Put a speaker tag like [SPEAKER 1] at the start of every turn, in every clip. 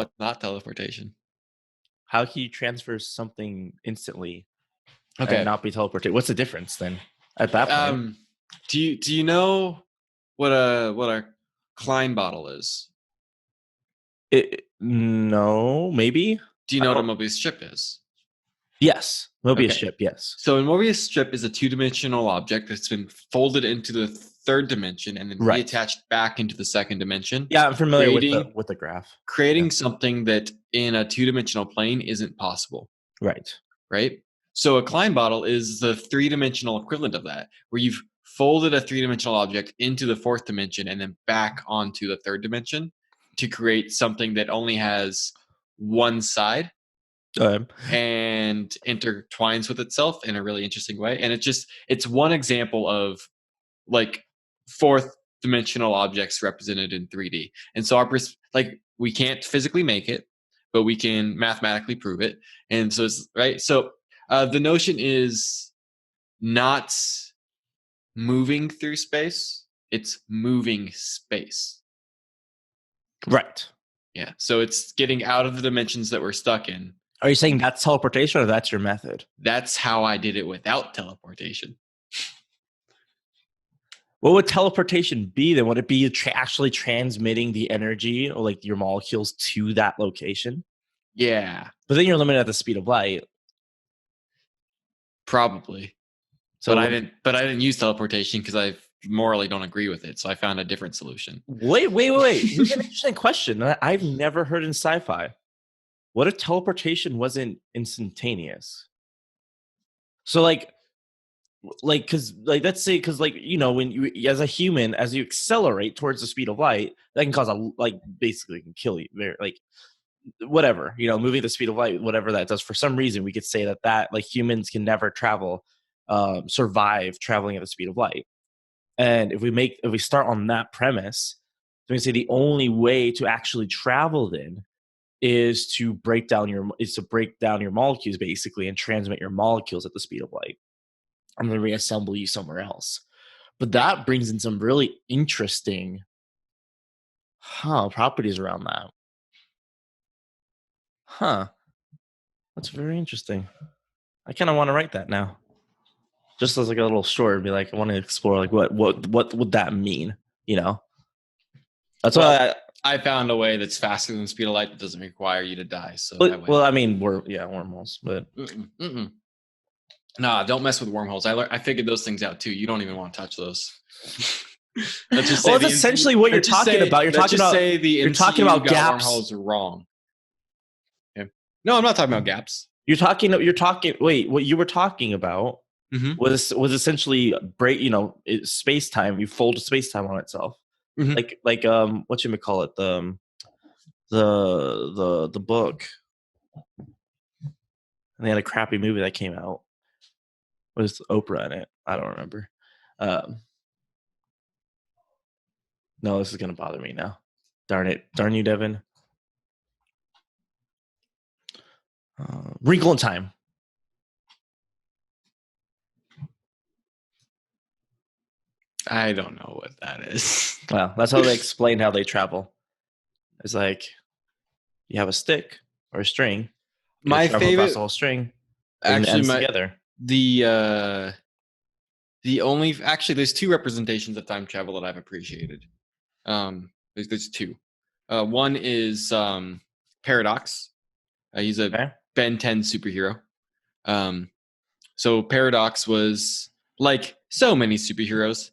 [SPEAKER 1] it's not teleportation.
[SPEAKER 2] How can you transfer something instantly and
[SPEAKER 1] Okay.
[SPEAKER 2] not be teleported? What's the difference then at that point?
[SPEAKER 1] Do you know what a Klein bottle is?
[SPEAKER 2] No, maybe.
[SPEAKER 1] Do you
[SPEAKER 2] I
[SPEAKER 1] know what a
[SPEAKER 2] don't.
[SPEAKER 1] Mobius strip is?
[SPEAKER 2] Yes, Mobius
[SPEAKER 1] Okay.
[SPEAKER 2] strip. Yes.
[SPEAKER 1] So a Mobius strip is a two-dimensional object that's been folded into the third dimension and then
[SPEAKER 2] Right.
[SPEAKER 1] reattached back into the second dimension,
[SPEAKER 2] Yeah, I'm familiar
[SPEAKER 1] creating
[SPEAKER 2] with the graph.
[SPEAKER 1] creating
[SPEAKER 2] Yeah.
[SPEAKER 1] something that in a two-dimensional plane isn't possible,
[SPEAKER 2] Right.
[SPEAKER 1] right? So a Klein bottle is the three-dimensional equivalent of that, where you've folded a three-dimensional object into the fourth dimension and then back onto the third dimension to create something that only has one side and intertwines with itself in a really interesting way. And it's one example of like fourth dimensional objects represented in 3D. And so we can't physically make it, but we can mathematically prove it. And so it's right. So the notion is not moving through space, it's moving space.
[SPEAKER 2] Right.
[SPEAKER 1] Yeah. So it's getting out of the dimensions that we're stuck in.
[SPEAKER 2] Are you saying that's teleportation or that's your method?
[SPEAKER 1] That's how I did it without teleportation.
[SPEAKER 2] What would teleportation be then? Would it be actually transmitting the energy or like your molecules to that location?
[SPEAKER 1] Yeah,
[SPEAKER 2] But then you're limited at the speed of light.
[SPEAKER 1] probably.
[SPEAKER 2] So
[SPEAKER 1] But I didn't use teleportation because I morally don't agree with it. So I found a different solution.
[SPEAKER 2] wait. Here's an interesting question that I've never heard in sci-fi. What if teleportation wasn't instantaneous? So because let's say because when you as a human as you accelerate towards the speed of light, that can cause basically can kill you. Like whatever, moving the speed of light, whatever that does. For some reason, we could say that like humans can never survive traveling at the speed of light. And if we start on that premise, then we say the only way to actually travel then is to break down your molecules basically and transmit your molecules at the speed of light and then reassemble you somewhere else. But that brings in some really interesting properties around that. That's very interesting. I kind of want to write that now, just as like a little story. Be like, I want to explore like what would that mean? That's why
[SPEAKER 1] I found a way that's faster than the speed of light that doesn't require you to die. So
[SPEAKER 2] I mean, wormholes, but
[SPEAKER 1] nah, don't mess with wormholes. I figured those things out too. You don't even want to touch those. Let's just say
[SPEAKER 2] well, that's essentially what you're talking about. You're talking about gaps.
[SPEAKER 1] Wormholes are wrong. Okay. No, I'm not talking about gaps.
[SPEAKER 2] You're talking. Wait, what you were talking about was essentially space time. You fold space time on itself, like what you call it, the book. And they had a crappy movie that came out with Oprah in it. I don't remember. No, this is gonna bother me now. Darn it! Darn you, Devin. Wrinkle in Time.
[SPEAKER 1] I don't know what that is.
[SPEAKER 2] Well, that's how they explain how they travel. It's like you have a stick or a string.
[SPEAKER 1] My favorite
[SPEAKER 2] the whole string.
[SPEAKER 1] Actually,
[SPEAKER 2] together.
[SPEAKER 1] The only there's two representations of time travel that I've appreciated. There's two. One is Paradox. He's a Ben 10 superhero. So Paradox was like so many superheroes.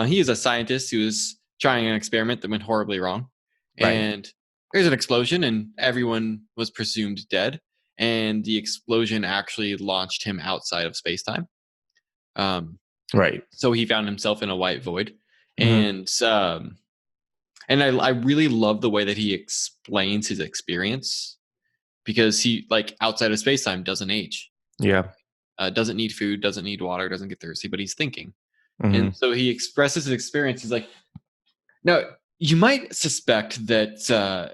[SPEAKER 1] He is a scientist who was trying an experiment that went horribly wrong. Right. And there's an explosion and everyone was presumed dead. And the explosion actually launched him outside of space-time.
[SPEAKER 2] Right.
[SPEAKER 1] So he found himself in a white void. And I really love the way that he explains his experience, because he, like, outside of space-time, doesn't age.
[SPEAKER 2] Yeah.
[SPEAKER 1] Doesn't need food, doesn't need water, doesn't get thirsty, but he's thinking. And so he expresses his experience. He's like, now, you might suspect that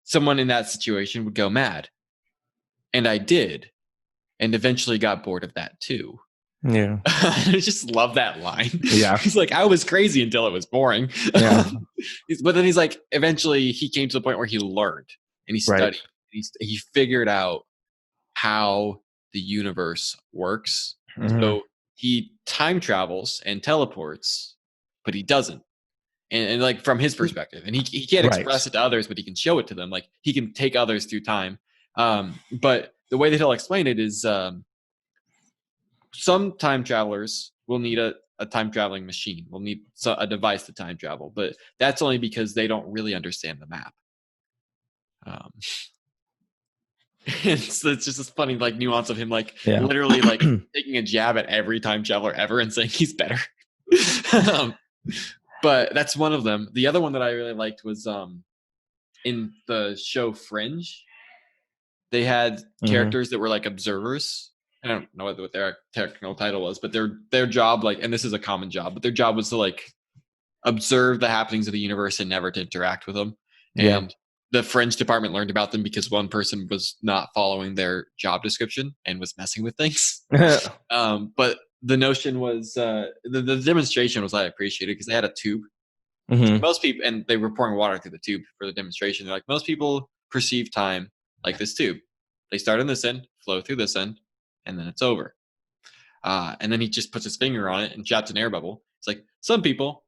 [SPEAKER 1] someone in that situation would go mad. And I did. And eventually got bored of that too.
[SPEAKER 2] Yeah.
[SPEAKER 1] I just love that line.
[SPEAKER 2] Yeah.
[SPEAKER 1] He's like, I was crazy until it was boring.
[SPEAKER 2] Yeah.
[SPEAKER 1] But then he's like, eventually he came to the point where he learned. and he
[SPEAKER 2] Right.
[SPEAKER 1] studied. He figured out how the universe works.
[SPEAKER 2] Mhm.
[SPEAKER 1] So he time travels and teleports, but he doesn't. And like from his perspective, and he can't
[SPEAKER 2] Right.
[SPEAKER 1] express it to others, but he can show it to them. Like he can take others through time. But the way that he'll explain it is some time travelers will need a time traveling machine. Will need a device to time travel, but that's only because they don't really understand the map. Um, so it's just this funny like nuance of him like
[SPEAKER 2] Yeah.
[SPEAKER 1] literally like taking a jab at every time traveler ever and saying he's better. um, but that's one of them. The other one that I really liked was in the show Fringe. They had
[SPEAKER 2] Mhm.
[SPEAKER 1] characters that were like observers. I don't know what their technical title was, but their job, like, and this is a common job, but their job was to like observe the happenings of the universe and never to interact with them.
[SPEAKER 2] Yeah.
[SPEAKER 1] And the Fringe department learned about them because one person was not following their job description and was messing with things. But the notion was the demonstration was I appreciated because they had a tube.
[SPEAKER 2] Mhm.
[SPEAKER 1] Most people, and they were pouring water through the tube for the demonstration. They're like, most people perceive time like this tube. They start on this end, flow through this end, and then it's over. And then he just puts his finger on it and japs an air bubble. It's like some people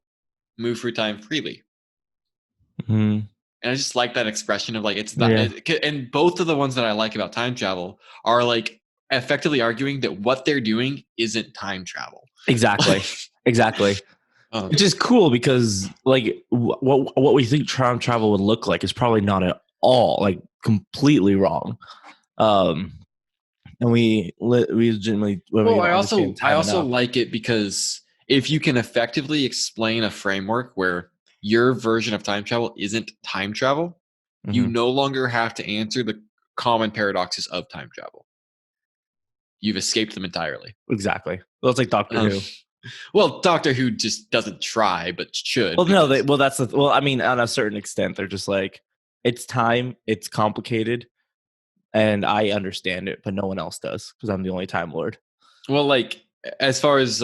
[SPEAKER 1] move through time freely.
[SPEAKER 2] Mhm.
[SPEAKER 1] And I just like that expression of like it's not.
[SPEAKER 2] Yeah.
[SPEAKER 1] And both of the ones that I like about time travel are like effectively arguing that what they're doing isn't time travel.
[SPEAKER 2] Exactly. Exactly. Which is cool because like what we think time travel would look like is probably not at all like completely wrong. And we legitimately when we
[SPEAKER 1] Well,
[SPEAKER 2] don't understand
[SPEAKER 1] I
[SPEAKER 2] time
[SPEAKER 1] also
[SPEAKER 2] enough.
[SPEAKER 1] like it because if you can effectively explain a framework where your version of time travel isn't time travel, you
[SPEAKER 2] Mhm.
[SPEAKER 1] no longer have to answer the common paradoxes of time travel. You've escaped them entirely.
[SPEAKER 2] Exactly. Well, it's like Doctor
[SPEAKER 1] Um,
[SPEAKER 2] Who.
[SPEAKER 1] well, Doctor Who just doesn't try, but should
[SPEAKER 2] Well, no,
[SPEAKER 1] because
[SPEAKER 2] that's the well. I mean, on a certain extent, they're just like it's time, it's complicated, and I understand it, but no one else does because I'm the only Time Lord.
[SPEAKER 1] well, like as far as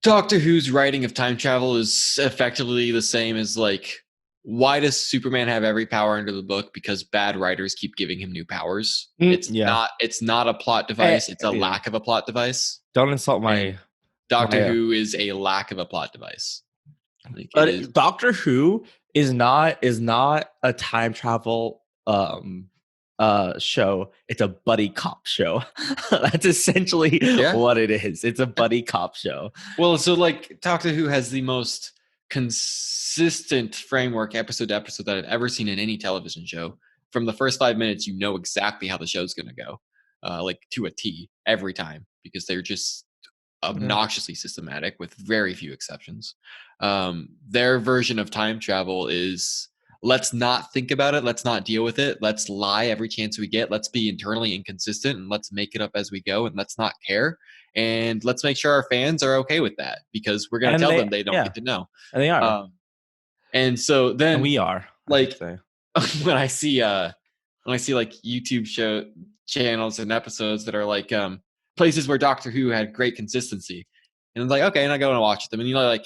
[SPEAKER 1] Doctor Who's writing of time travel is effectively the same as like why does Superman have every power under the book? Because bad writers keep giving him new powers.
[SPEAKER 2] Yeah.
[SPEAKER 1] It's not a plot device, it's a
[SPEAKER 2] Yeah.
[SPEAKER 1] lack of a plot device.
[SPEAKER 2] Don't insult
[SPEAKER 1] And
[SPEAKER 2] my
[SPEAKER 1] Doctor
[SPEAKER 2] my.
[SPEAKER 1] Who is a lack of a plot device. Like it is
[SPEAKER 2] But Doctor Who is not a time travel show. It's a buddy cop show. That's essentially
[SPEAKER 1] yeah.
[SPEAKER 2] what it is. It's a buddy cop show.
[SPEAKER 1] Well, so like Doctor Who has the most consistent framework episode to episode that I've ever seen in any television show. From the first 5 minutes, you know exactly how the show's going to go, like to a T every time because they're just
[SPEAKER 2] Yeah.
[SPEAKER 1] obnoxiously systematic with very few exceptions. Their version of time travel is let's not think about it, let's not deal with it, let's lie every chance we get, let's be internally inconsistent and let's make it up as we go and let's not care. And let's make sure our fans are okay with that because we're going to
[SPEAKER 2] And
[SPEAKER 1] tell
[SPEAKER 2] they
[SPEAKER 1] them they don't
[SPEAKER 2] yeah,
[SPEAKER 1] get to know.
[SPEAKER 2] and they are.
[SPEAKER 1] Um, and so
[SPEAKER 2] And
[SPEAKER 1] then,
[SPEAKER 2] we are, I should
[SPEAKER 1] like,
[SPEAKER 2] say.
[SPEAKER 1] when I see like YouTube show channels and episodes that are like places where Doctor Who had great consistency, and I'm like, okay, and I go and watch them, and you know,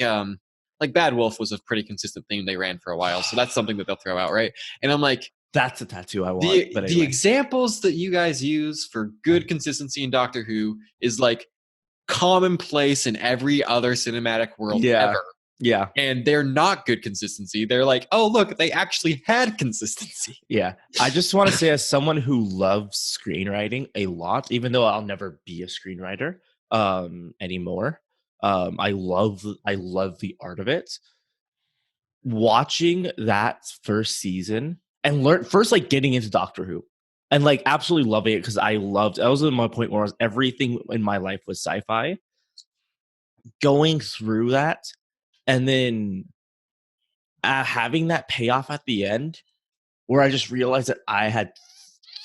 [SPEAKER 1] like Bad Wolf was a pretty consistent theme they ran for a while, so that's something that they'll throw out, right? And I'm like,
[SPEAKER 2] That's a tattoo I want. But
[SPEAKER 1] the
[SPEAKER 2] anyway.
[SPEAKER 1] examples that you guys use for good consistency in Doctor Who is like commonplace in every other cinematic world
[SPEAKER 2] Yeah.
[SPEAKER 1] ever.
[SPEAKER 2] Yeah.
[SPEAKER 1] And they're not good consistency. They're like, oh, look, they actually had consistency.
[SPEAKER 2] Yeah. I just want to say, as someone who loves screenwriting a lot, even though I'll never be a screenwriter anymore, I love the art of it. Watching that first season and learn first, like getting into Doctor Who and like absolutely loving it because I was at my point where everything in my life was sci-fi. Going through that and then having that payoff at the end where I just realized that I had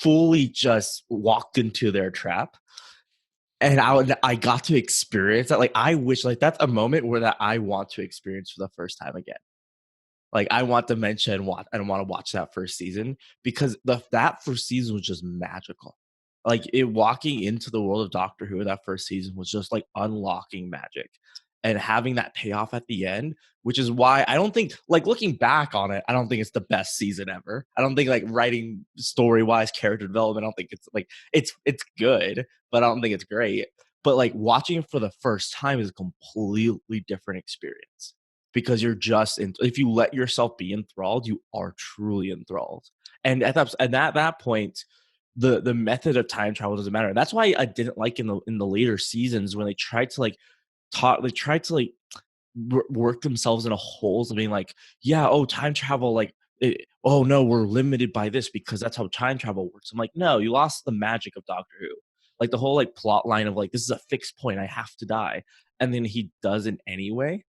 [SPEAKER 2] fully just walked into their trap and I got to experience that. Like I wish like that's a moment where that I want to experience for the first time again. Like I want dementia and want I want to watch that first season because that first season was just magical. Like it walking into the world of Doctor Who that first season was just like unlocking magic. and having that payoff at the end, which is why I don't think, like, looking back on it, I don't think it's the best season ever. I don't think, like, writing story wise, character development, I don't think it's like it's good, but I don't think it's great. But like watching it for the first time is a completely different experience because you're just in, if you let yourself be enthralled, you are truly enthralled. And at that point, the method of time travel doesn't matter. And that's why I didn't like in the later seasons when they tried to like work themselves in a holes of being like, yeah, oh, time travel, like, oh no, we're limited by this because that's how time travel works. I'm like, no, you lost the magic of Doctor Who. Like the whole like plot line of like, this is a fixed point, I have to die, and then he doesn't anyway.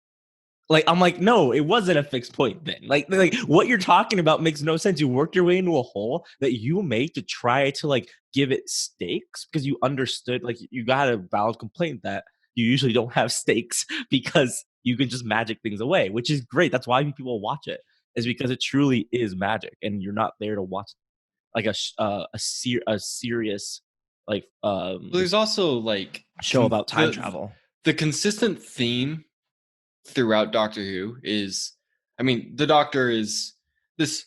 [SPEAKER 2] Like, I'm like, no, it wasn't a fixed point then. Like what you're talking about makes no sense. You worked your way into a hole that you made to try to like give it stakes because you understood, like, you got a valid complaint that you usually don't have stakes because you can just magic things away, which is great. That's why people watch it, is because it truly is magic, and you're not there to watch like a serious like
[SPEAKER 1] Well, there's also like
[SPEAKER 2] show about time travel.
[SPEAKER 1] The consistent theme throughout Doctor Who is, I mean, the Doctor is this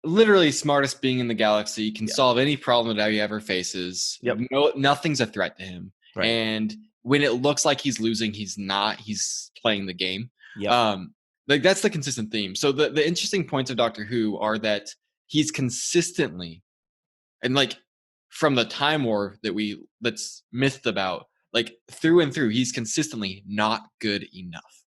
[SPEAKER 1] literally smartest being in the galaxy, can solve any problem that he ever faces.
[SPEAKER 2] Yep.
[SPEAKER 1] No, nothing's a threat to him.
[SPEAKER 2] Right.
[SPEAKER 1] And when it looks like he's losing, he's not. He's playing the game.
[SPEAKER 2] Yep.
[SPEAKER 1] Like that's the consistent theme. So the interesting points of Doctor Who are that he's consistently, and like from the Time War that's mythed about, like through and through, he's consistently not good enough.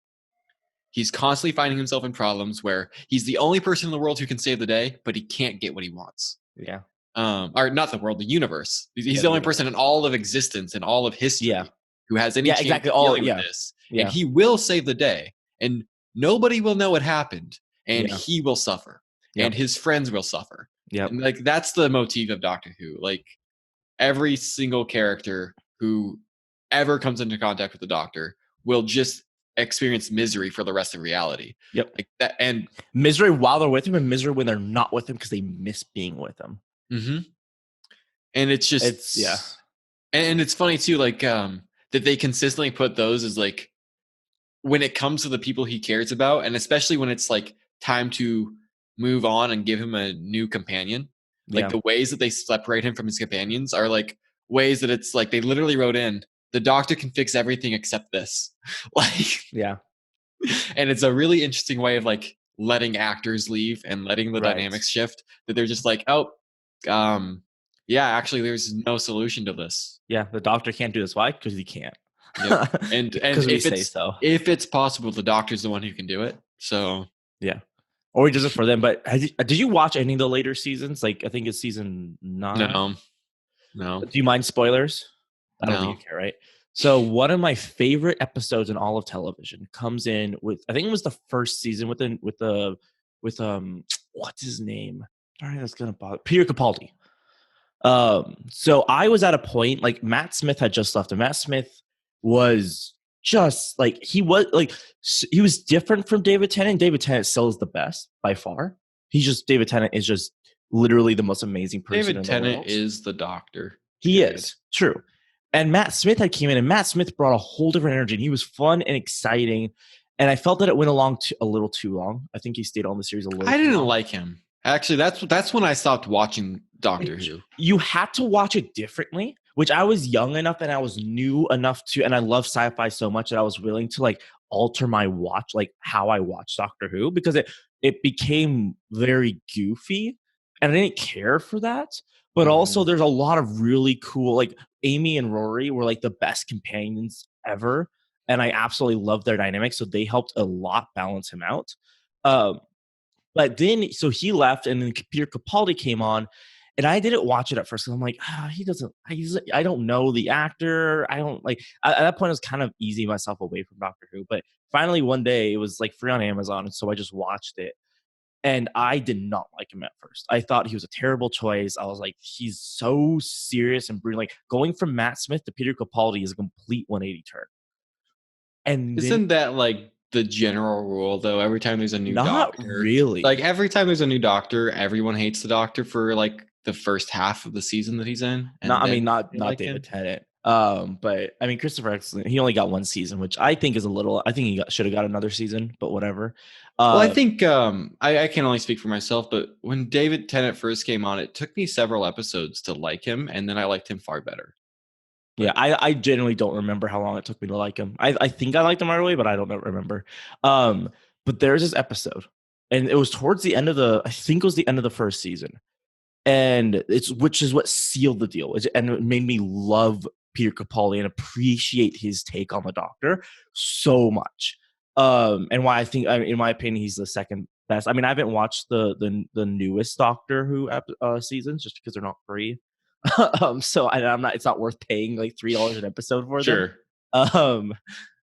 [SPEAKER 1] He's constantly finding himself in problems where he's the only person in the world who can save the day, but he can't get what he wants.
[SPEAKER 2] Yeah.
[SPEAKER 1] Or not the world, the universe. He's the only person in all of existence and all of history who has any chance of dealing with this. And he will save the day, and nobody will know what happened, and he will suffer, and his friends will suffer.
[SPEAKER 2] Yeah.
[SPEAKER 1] Like that's the motif of Doctor Who. Like every single character who ever comes into contact with the Doctor will just experience misery for the rest of reality.
[SPEAKER 2] Yep.
[SPEAKER 1] Like that, and
[SPEAKER 2] misery while they're with him, and misery when they're not with him because they miss being with him.
[SPEAKER 1] Mm-hmm. And it's just and it's funny too, like that they consistently put those as like when it comes to the people he cares about, and especially when it's like time to move on and give him a new companion. Like the ways that they separate him from his companions are like ways that it's like they literally wrote in, the Doctor can fix everything except this. Like, and it's a really interesting way of like letting actors leave and letting the dynamics shift, that they're just like, oh, actually there's no solution to this.
[SPEAKER 2] Yeah, the Doctor can't do this. Why? Because he can't.
[SPEAKER 1] Yep. And if it's possible, the Doctor's the one who can do it. So
[SPEAKER 2] or he does it for them. But did you watch any of the later seasons? Like I think it's season 9.
[SPEAKER 1] No.
[SPEAKER 2] Do you mind spoilers? I don't think you care, right? So one of my favorite episodes in all of television comes in with, I think it was the first season with what's his name? Sorry, that's gonna bother Peter Capaldi. So I was at a point, like Matt Smith had just left, and Matt Smith was just like, he was different from David Tennant. David Tennant still is the best by far. David Tennant is just literally the most amazing person.
[SPEAKER 1] David Tennant is the Doctor.
[SPEAKER 2] He is, true. And Matt Smith had came in, and Matt Smith brought a whole different energy, and he was fun and exciting. And I felt that it went along a little too long. I think he stayed on the series a little.
[SPEAKER 1] I didn't like him. Actually, that's when I stopped watching Doctor Who.
[SPEAKER 2] You had to watch it differently, which I was young enough and I was new enough to, and I love sci-fi so much that I was willing to like alter my watch, like how I watch Doctor Who, because it became very goofy, and I didn't care for that. But also, there's a lot of really cool, like Amy and Rory were like the best companions ever, and I absolutely love their dynamics. So they helped a lot balance him out. But then, so he left, and then Peter Capaldi came on, and I didn't watch it at first. I'm like, I don't know the actor. I don't like, at that point, I was kind of easing myself away from Doctor Who. But finally, one day, it was like free on Amazon, and so I just watched it. And I did not like him at first. I thought he was a terrible choice. I was like, he's so serious and brilliant. Like going from Matt Smith to Peter Capaldi is a complete 180 turn. And
[SPEAKER 1] isn't that like the general rule though? Every time there's a new Doctor,
[SPEAKER 2] not really.
[SPEAKER 1] Like every time there's a new Doctor, everyone hates the Doctor for like the first half of the season that he's in.
[SPEAKER 2] Not David Tennant. But I mean, Christopher Eccleston, he only got one season, which I think is a little. I think he should have got another season, but whatever.
[SPEAKER 1] Well, I think I can only speak for myself, but when David Tennant first came on, it took me several episodes to like him, and then I liked him far better.
[SPEAKER 2] Yeah, I genuinely don't remember how long it took me to like him. I think I liked him right away, but I don't remember. But there's this episode, and it was towards the end of I think it was the end of the first season, and which is what sealed the deal, and it made me love Peter Capaldi and appreciate his take on the Doctor so much. And why I think, in my opinion, he's the second best. I mean, I haven't watched the newest Doctor Who seasons just because they're not free. So I'm not. It's not worth paying like $3 an episode for them.
[SPEAKER 1] Sure.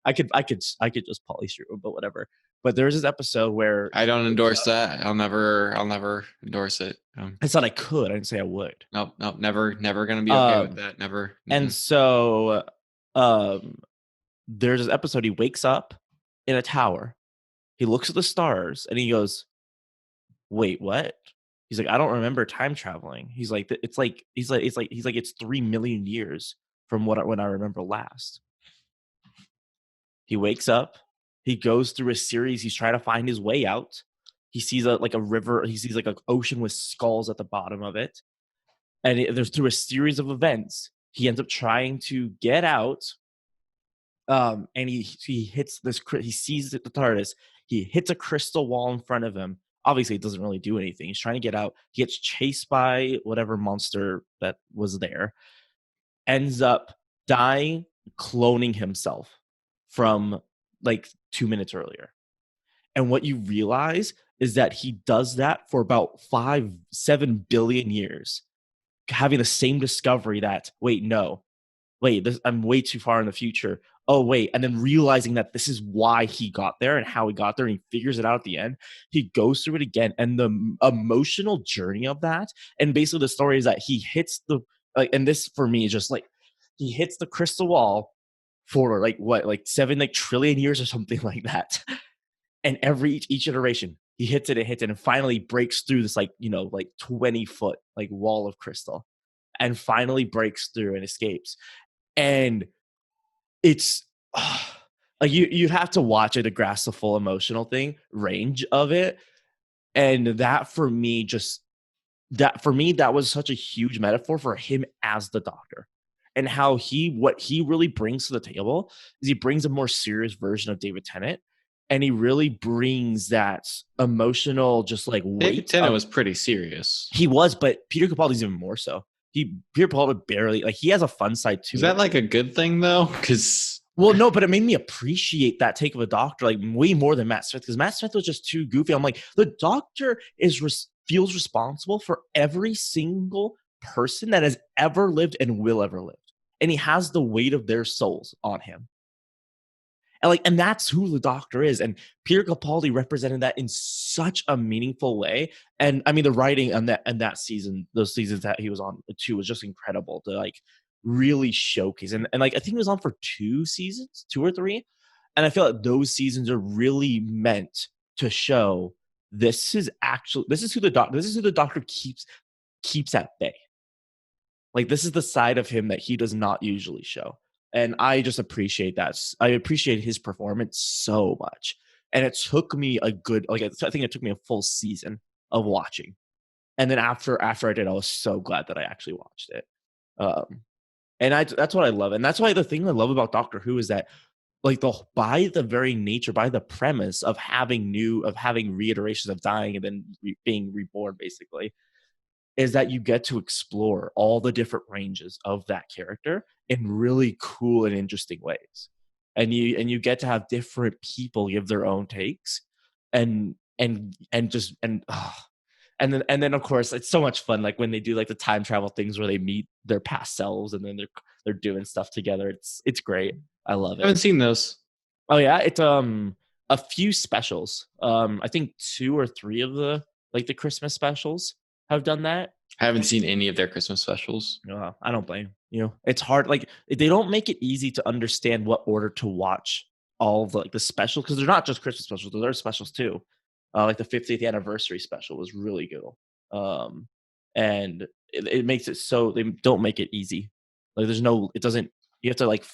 [SPEAKER 2] I could just polish through, but whatever. But there's this episode where
[SPEAKER 1] I don't endorse that. I'll never endorse it.
[SPEAKER 2] I said I could. I didn't say I would.
[SPEAKER 1] Nope, never gonna be okay with that. Never.
[SPEAKER 2] And so, there's this episode. He wakes up in a tower. He looks at the stars and he goes, "Wait, what?" He's like, "I don't remember time traveling." He's like, "It's 3 million years from when I remember last." He wakes up. He goes through a series. He's trying to find his way out. He sees a river. He sees like an ocean with skulls at the bottom of it. And there's through a series of events, he ends up trying to get out. And he hits this. He sees the TARDIS. He hits a crystal wall in front of him. Obviously, it doesn't really do anything. He's trying to get out. He gets chased by whatever monster that was there. Ends up dying, cloning himself from like 2 minutes earlier. And what you realize is that he does that for about 7 billion years, having the same discovery that, I'm way too far in the future. Oh, wait. And then realizing that this is why he got there and how he got there, and he figures it out at the end. He goes through it again. And the emotional journey of that, and basically the story is that he hits and this for me is just like, he hits the crystal wall for like 7 trillion years or something like that. And each iteration, he hits it and finally breaks through this 20-foot wall of crystal, and finally breaks through and escapes. And it's you have to watch it to grasp the full emotional range of it. And that for me that was such a huge metaphor for him as the Doctor, and how what he really brings to the table is he brings a more serious version of David Tennant, and he really brings that emotional weight.
[SPEAKER 1] David Tennant was pretty serious.
[SPEAKER 2] He was, but Peter Capaldi's even more so. Peter Capaldi barely he has a fun side too.
[SPEAKER 1] Is that a good thing though? Because
[SPEAKER 2] no, but it made me appreciate that take of a Doctor way more than Matt Smith, because Matt Smith was just too goofy. I'm like, the Doctor feels responsible for every single person that has ever lived and will ever live, and he has the weight of their souls on him. And that's who the Doctor is. And Peter Capaldi represented that in such a meaningful way. And I mean, the writing on that season, those seasons that he was on too, was just incredible to really showcase. And I think he was on for 2 seasons, 2 or 3. And I feel like those seasons are really meant to show this is who the Doctor keeps at bay. This is the side of him that he does not usually show. And I just appreciate that. I appreciate his performance so much. And it took me I think it took me a full season of watching. And then after I did, I was so glad that I actually watched it. And that's what I love. And that's why the thing I love about Doctor Who is that by the very nature, by the premise of having reiterations of dying and then being reborn, basically, is that you get to explore all the different ranges of that character in really cool and interesting ways. And you get to have different people give their own takes, and then of course it's so much fun when they do the time travel things where they meet their past selves and then they're doing stuff together. It's great. I love it.
[SPEAKER 1] I haven't seen those.
[SPEAKER 2] Oh yeah, it's a few specials. I think 2 or 3 of the Christmas specials have done that.
[SPEAKER 1] I haven't seen any of their Christmas specials.
[SPEAKER 2] No, I don't blame you. It's hard. They don't make it easy to understand what order to watch all the specials, because they're not just Christmas specials. There are specials too. The 50th anniversary special was really good. And it makes it so they don't make it easy. It You have to like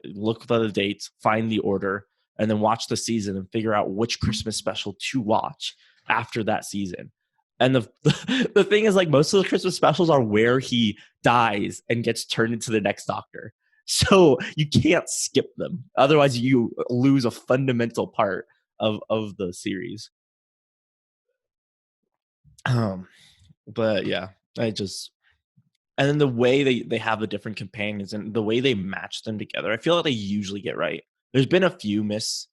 [SPEAKER 2] look for the dates, find the order, and then watch the season and figure out which Christmas special to watch after that season. And the thing is, like, most of the Christmas specials are where he dies and gets turned into the next Doctor. So you can't skip them. Otherwise, you lose a fundamental part of the series. But yeah, I just and then the way they have the different companions and the way they match them together, I feel like they usually get right. There's been a few missteps.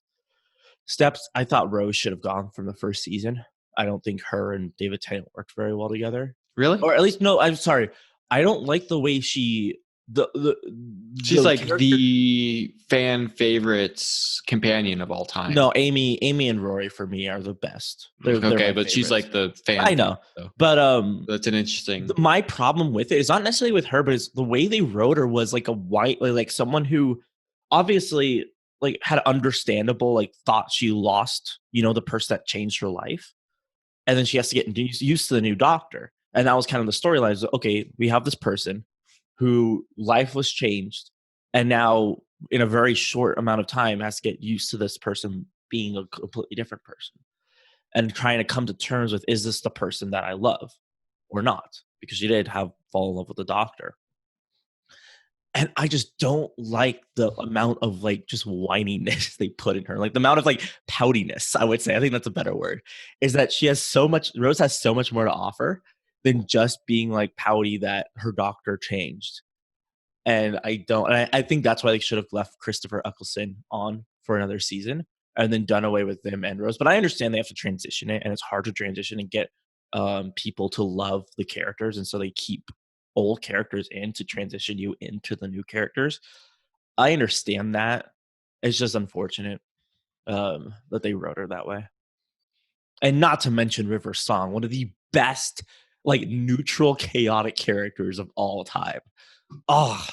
[SPEAKER 2] I thought Rose should have gone from the first season. I don't think her and David Tennant worked very well together.
[SPEAKER 1] Really?
[SPEAKER 2] Or at least no, I'm sorry. I don't like the way she's
[SPEAKER 1] like the fan favorites companion of all time.
[SPEAKER 2] No, Amy and Rory for me are the best. They're
[SPEAKER 1] okay, but
[SPEAKER 2] favorites.
[SPEAKER 1] she's like the fan.
[SPEAKER 2] I know, so. But
[SPEAKER 1] that's an interesting.
[SPEAKER 2] My problem with it is not necessarily with her, but it's the way they wrote her was like a white, like someone who obviously like had understandable, like thought she lost, the person that changed her life, and then she has to get used to the new Doctor, and that was kind of the storyline. Okay, we have this person who life was changed, and now in a very short amount of time has to get used to this person being a completely different person and trying to come to terms with, is this the person that I love or not? Because she did fall in love with the Doctor. And I just don't like the amount of like just whininess they put in her. Like the amount of like poutiness, I would say. I think that's a better word. Is that Rose has so much more to offer than just being like pouty that her doctor changed. And I think that's why they should have left Christopher Eccleston on for another season and then done away with them and Rose. But I understand they have to transition it, and it's hard to transition and get people to love the characters. And so they keep old characters in to transition you into the new characters. I understand that. It's just unfortunate that they wrote her that way. And not to mention River Song, one of the best, like, neutral, chaotic characters of all time. Oh,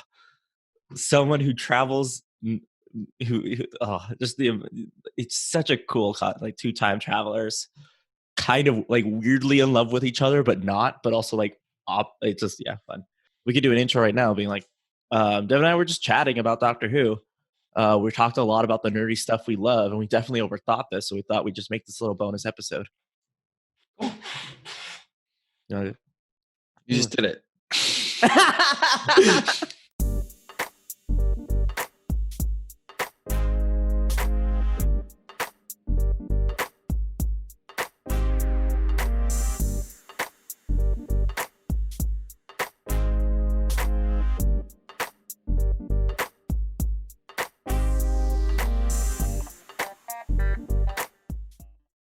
[SPEAKER 2] someone who travels, it's such a cool, like, two time travelers, kind of like weirdly in love with each other, but not, but also like, it's just, fun. We could do an intro right now being like, Dev and I were just chatting about Doctor Who. We talked a lot about the nerdy stuff we love, and we definitely overthought this, so we thought we'd just make this little bonus episode.
[SPEAKER 1] You just did it.